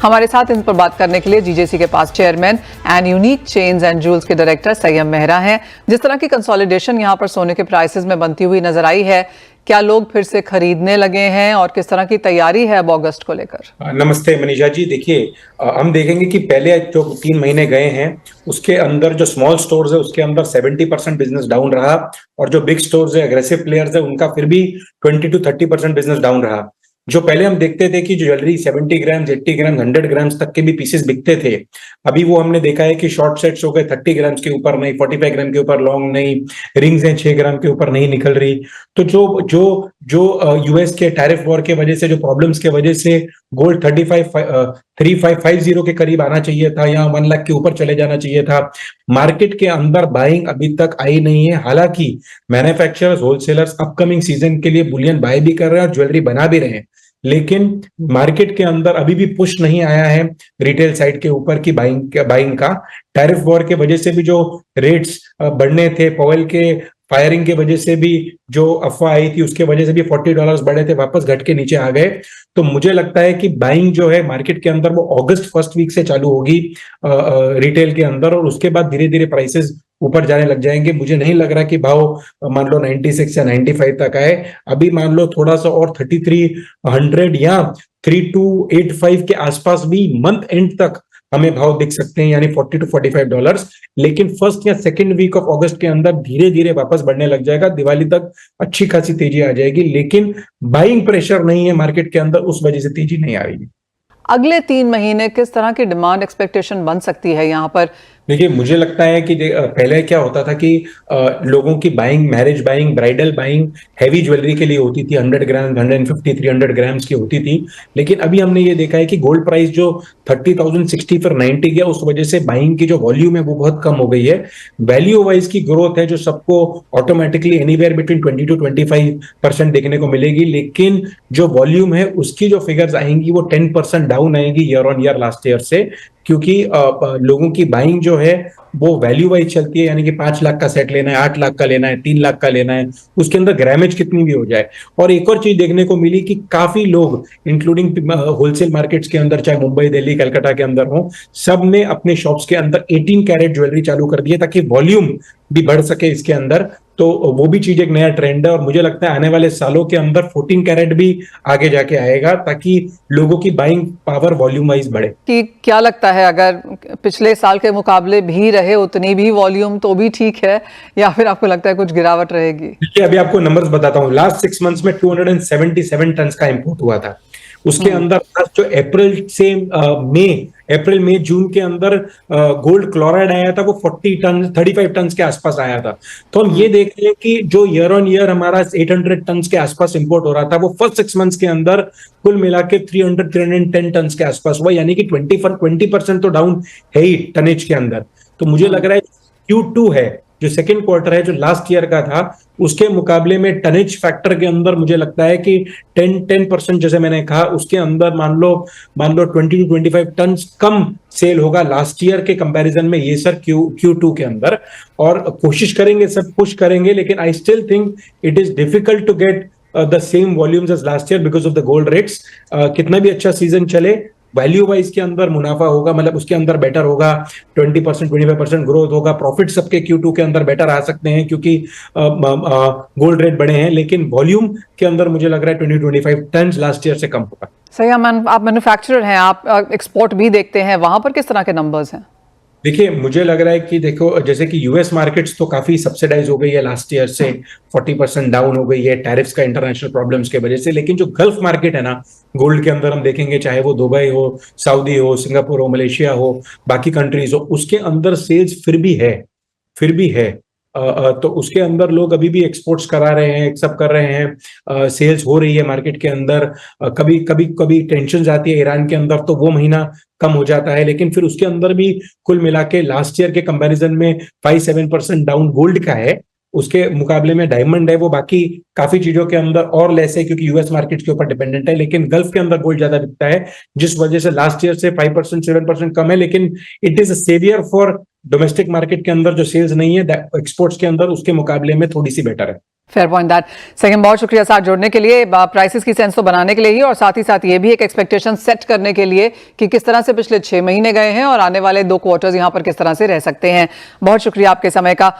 हमारे साथ इन पर बात करने के लिए जीजेसी के पास chairman and unique chains and jewels के डायरेक्टर सैयम मेहरा हैं। जिस तरह की कंसोलिडेशन यहां पर सोने के प्राइसेस में बनती हुई नजर आई है, क्या लोग फिर से खरीदने लगे हैं और किस तरह की तैयारी है अब अगस्त को लेकर? नमस्ते मनीषा जी। देखिए, हम देखेंगे कि पहले जो 3 महीने गए हैं उसके अंदर जो स्मॉल स्टोर्स है उसके अंदर 70% बिजनेस डाउन रहा, और जो बिग स्टोर्स है, एग्रेसिव प्लेयर्स है, उनका फिर भी 20 to 30% बिजनेस डाउन रहा। जो पहले हम देखते थे कि जो ज्वेलरी 70 ग्राम, 80 ग्राम, 100 ग्राम्स तक के भी पीसेस बिकते थे, अभी वो हमने देखा है कि शॉर्ट सेट्स हो गए 30 ग्राम्स के ऊपर नहीं, 45 ग्राम के ऊपर लॉन्ग नहीं, रिंग्स हैं 6 ग्राम के ऊपर नहीं निकल रही। तो जो जो जो यूएस के टैरिफ वॉर के वजह से, जो प्रॉब्लम्स के वजह से गोल्ड 3550 के करीब आना चाहिए था, या 1 लाख के ऊपर चले जाना चाहिए था, मार्केट के अंदर बाइंग अभी तक आई नहीं है। हालांकि मैन्युफैक्चरर्स, होलसेलर्स अपकमिंग सीजन के लिए बुलियन बाय भी कर रहे हैं और ज्वेलरी बना भी रहे हैं, लेकिन मार्केट के अंदर अभी भी पुश नहीं आया है रिटेल साइड के ऊपर की बाइंग का। टैरिफ वॉर के वजह से भी जो रेट्स बढ़ने थे, पॉवेल के फायरिंग के वजह से भी जो अफवाह आई थी उसके वजह से भी $40 बढ़े थे, वापस घट के नीचे आ गए। तो मुझे लगता है कि बाइंग जो है मार्केट के अंदर वो अगस्त फर्स्ट वीक से चालू होगी रिटेल के अंदर, और उसके बाद धीरे धीरे प्राइसेस ऊपर जाने लग जाएंगे। मुझे नहीं लग रहा कि भाव मान लो 96 या 95 तक आए। अभी मान लो थोड़ा सा और 3300 या 3285 के आसपास भी मंथ एंड तक हमें भाव दिख सकते हैं, यानी $40 to $45। लेकिन फर्स्ट या सेकेंड वीक ऑफ अगस्त के अंदर धीरे धीरे वापस बढ़ने लग जाएगा। दिवाली तक अच्छी खासी तेजी आ जाएगी, लेकिन बाइंग प्रेशर नहीं है मार्केट के अंदर, उस वजह से तेजी नहीं आ रही है। अगले 3 महीने किस तरह की डिमांड एक्सपेक्टेशन बन सकती है यहाँ पर? देखिए, मुझे लगता है कि पहले क्या होता था कि लोगों की buying, marriage buying, bridal buying heavy jewellery के लिए होती थी, 100 ग्राम, 150, 300 ग्राम्स की होती थी। लेकिन अभी हमने ये देखा है कि गोल्ड प्राइस जो 30,060 पर 90 गया, उस वजह से बाइंग की जो वॉल्यूम है वो बहुत कम हो गई है। वैल्यू वाइज की ग्रोथ है जो सबको ऑटोमेटिकली एनीवेयर बिटवीन 20 to 25% देखने को मिलेगी, लेकिन जो वॉल्यूम है उसकी जो फिगर्स आएंगी वो 10% डाउन आएंगी year on year last year से, क्योंकि लोगों की बाइंग जो है वो वैल्यू वाइज चलती है, यानी कि 5 लाख का सेट लेना है, 8 लाख का लेना है, 3 लाख का लेना है, उसके अंदर ग्रामेज कितनी भी हो जाए। और एक और चीज देखने को मिली कि काफी लोग इंक्लूडिंग होलसेल मार्केट्स के अंदर, चाहे मुंबई, दिल्ली, कलकत्ता के अंदर हो, सब ने अपने शॉप्स के अंदर 18 कैरेट ज्वेलरी चालू कर दी है ताकि वॉल्यूम भी बढ़ सके इसके अंदर। तो वो भी चीज एक नया ट्रेंड है, और मुझे लगता है आने वाले सालों के अंदर 14 कैरेट भी आगे जाके आएगा ताकि लोगों की बाइंग पावर वॉल्यूम वाइज बढ़े। कि क्या लगता है, अगर पिछले साल के मुकाबले भी रहे उतनी भी वॉल्यूम तो भी ठीक है, या फिर आपको लगता है कुछ गिरावट रहेगी? देखिए, अभी आपको नंबर्स बताता हूँ। लास्ट 6 मंथ्स में 277 टन का इंपोर्ट हुआ था। उसके अंदर जो अप्रैल मई जून के अंदर गोल्ड क्लोराइड आया था वो 35 टन के आसपास आया था। तो हम ये देख रहे हैं कि जो ईयर ऑन ईयर हमारा 800 टन के आसपास इंपोर्ट हो रहा था, वो फर्स्ट 6 मंथ्स के अंदर कुल मिला के 310 टन के आसपास हुआ, यानी कि 20% तो डाउन है ही टनेज के अंदर। तो मुझे लग रहा है Q2 है, जो सेकेंड क्वार्टर है, जो लास्ट ईयर का था, उसके मुकाबले में टनेज फैक्टर के अंदर मुझे लगता है कि 10% जैसे मैंने कहा, उसके अंदर मान लो 20 to 25 टन कम सेल होगा लास्ट ईयर के कंपैरिजन में, ये सर Q2 के अंदर। और कोशिश करेंगे, सब पुश करेंगे, लेकिन I still think it is difficult to get the same volumes as last year because of the gold rates. कितना भी अच्छा सीजन चले, वैल्यू वाइज के अंदर मुनाफा होगा, मतलब उसके अंदर बेटर होगा, 20% 25% ग्रोथ होगा। प्रॉफिट सबके Q2 के अंदर बेटर आ सकते हैं क्योंकि गोल्ड रेट बढ़े हैं, लेकिन वॉल्यूम के अंदर मुझे लग रहा है 20-25 टन लास्ट ईयर से कम होगा। सही, आप मैन्युफैक्चरर हैं, आप एक्सपोर्ट भी देखते हैं, वहां पर किस तरह के नंबर्स हैं? देखिए, मुझे लग रहा है कि देखो, जैसे कि यूएस मार्केट्स तो काफी सब्सिडाइज हो गई है लास्ट ईयर से, 40% डाउन हो गई है टैरिफ्स का, इंटरनेशनल प्रॉब्लम्स के वजह से। लेकिन जो गल्फ मार्केट है ना गोल्ड के अंदर, हम देखेंगे चाहे वो दुबई हो, सऊदी हो, सिंगापुर हो, मलेशिया हो, बाकी कंट्रीज हो, उसके अंदर सेल्स फिर भी है। तो उसके अंदर लोग अभी भी एक्सपोर्ट्स करा रहे हैं, सब कर रहे हैं, सेल्स हो रही है मार्केट के अंदर। कभी कभी कभी टेंशन आती है ईरान के अंदर, तो वो महीना कम हो जाता है, लेकिन फिर उसके अंदर भी कुल मिला के लास्ट ईयर के कंपैरिजन में 5-7% डाउन गोल्ड का है। उसके मुकाबले में डायमंड है, वो बाकी काफी चीजों के अंदर और लेस है क्योंकि यूएस मार्केट के ऊपर डिपेंडेंट है, लेकिन गल्फ के अंदर गोल्ड ज्यादा बिकता है, जिस वजह से लास्ट ईयर से 5% 7% कम है। लेकिन it is a saviour for domestic market के अंदर जो सेल्स नहीं है एक्सपोर्ट्स के अंदर, उसके मुकाबले में थोड़ी सी बेटर है। Fair point that. संयम, बहुत शुक्रिया साथ जोड़ने के लिए, प्राइसेस की सेंस तो बनाने के लिए ही, और साथ ही साथ ये भी एक एक्सपेक्टेशन सेट करने के लिए कि किस तरह से पिछले 6 महीने गए हैं और आने वाले 2 क्वार्टर्स यहां पर किस तरह से रह सकते हैं। बहुत शुक्रिया आपके समय का।